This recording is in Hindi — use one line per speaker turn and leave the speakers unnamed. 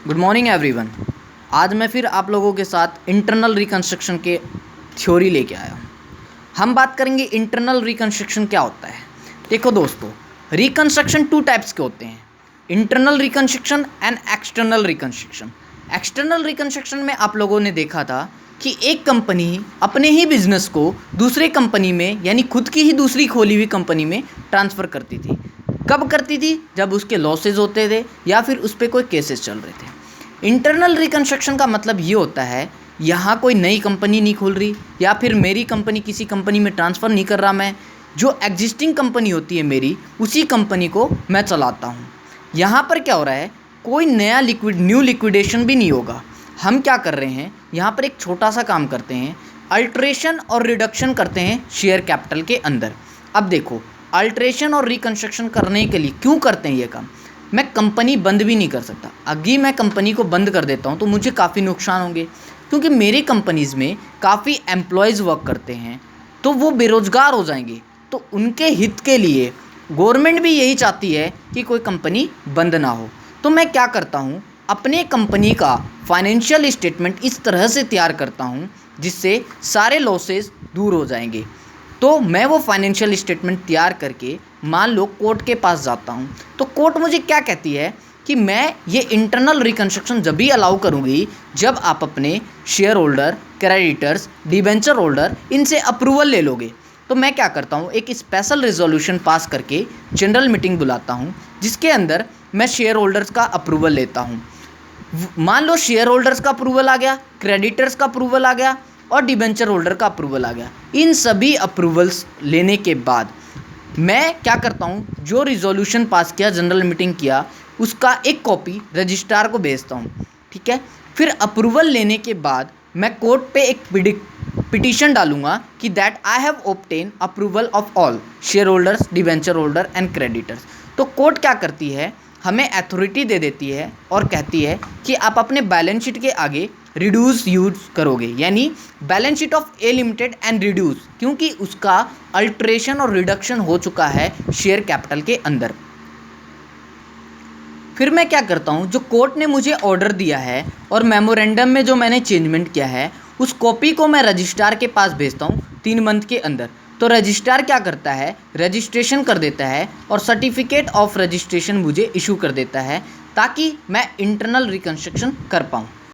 Good morning everyone. आज मैं फिर आप लोगों के साथ इंटरनल रिकंस्ट्रक्शन के थ्योरी लेके आया हूँ। हम बात करेंगे इंटरनल रिकंस्ट्रक्शन क्या होता है। देखो दोस्तों, रिकंस्ट्रक्शन टू टाइप्स के होते हैं, internal reconstruction and external reconstruction. External reconstruction में आप लोगों ने देखा था कि एक कंपनी अपने ही बिजनेस को दूसरे कंपनी में यानी खुद की ही दूसरी खोली हुई कंपनी में ट्रांसफ़र करती थी। कब करती थी? जब उसके लॉसेज होते थे या फिर उस पर कोई केसेस चल रहे थे। इंटरनल रिकंस्ट्रक्शन का मतलब ये होता है, यहाँ कोई नई कंपनी नहीं खुल रही या फिर मेरी कंपनी किसी कंपनी में ट्रांसफ़र नहीं कर रहा, मैं जो एग्जिस्टिंग कंपनी होती है मेरी उसी कंपनी को मैं चलाता हूँ। यहाँ पर क्या हो रहा है, कोई नया न्यू लिक्विडेशन भी नहीं होगा। हम क्या कर रहे हैं, यहाँ पर एक छोटा सा काम करते हैं, अल्ट्रेशन और रिडक्शन करते हैं शेयर कैपिटल के अंदर। अब देखो, अल्ट्रेशन और रिकंस्ट्रक्शन करने के लिए क्यों करते हैं ये काम? मैं कंपनी बंद भी नहीं कर सकता। अगर मैं कंपनी को बंद कर देता हूँ तो मुझे काफ़ी नुकसान होंगे, क्योंकि मेरी कंपनीज़ में काफ़ी एम्प्लॉयज़ वर्क करते हैं, तो वो बेरोज़गार हो जाएंगे। तो उनके हित के लिए गवर्नमेंट भी यही चाहती है कि कोई कंपनी बंद ना हो। तो मैं क्या करता हूँ, अपने कंपनी का फाइनेंशियल स्टेटमेंट इस तरह से तैयार करता हूँ जिससे सारे लॉसेस दूर हो जाएंगे। तो मैं वो फाइनेंशियल स्टेटमेंट तैयार करके मान लो कोर्ट के पास जाता हूँ, तो कोर्ट मुझे क्या कहती है कि मैं ये इंटरनल रिकंस्ट्रक्शन जब भी अलाउ करूँगी जब आप अपने share holder, creditors, debenture holder इनसे अप्रूवल ले लोगे। तो मैं क्या करता हूँ, एक स्पेशल रेजोल्यूशन पास करके जनरल मीटिंग बुलाता हूँ जिसके अंदर मैं शेयर होल्डर्स का अप्रूवल लेता हूँ। मान लो शेयर होल्डर्स का अप्रूवल आ गया, क्रेडिटर्स का अप्रूवल आ गया और डिबेंचर होल्डर का अप्रूवल आ गया। इन सभी अप्रूवल्स लेने के बाद मैं क्या करता हूँ, जो रिजोल्यूशन पास किया, जनरल मीटिंग किया, उसका एक कॉपी रजिस्ट्रार को भेजता हूँ। ठीक है, फिर अप्रूवल लेने के बाद मैं कोर्ट पे एक पिटीशन डालूंगा कि that I have obtain approval of all share holders, debenture holder and creditors. तो कोर्ट क्या करती है, हमें अथॉरिटी दे देती है और कहती है कि आप अपने बैलेंस शीट के आगे रिड्यूस यूज करोगे, यानी balance sheet of A limited and reduce, क्योंकि उसका अल्ट्रेशन और रिडक्शन हो चुका है शेयर कैपिटल के अंदर। फिर मैं क्या करता हूँ, जो कोर्ट ने मुझे ऑर्डर दिया है और मेमोरेंडम में जो मैंने चेंजमेंट किया है उस कॉपी को मैं रजिस्ट्रार के पास भेजता हूँ 3 मंथ के अंदर। तो रजिस्ट्रार क्या करता है, रजिस्ट्रेशन कर देता है और सर्टिफिकेट ऑफ रजिस्ट्रेशन मुझे इशू कर देता है ताकि मैं इंटरनल रिकंस्ट्रक्शन कर पाऊँ।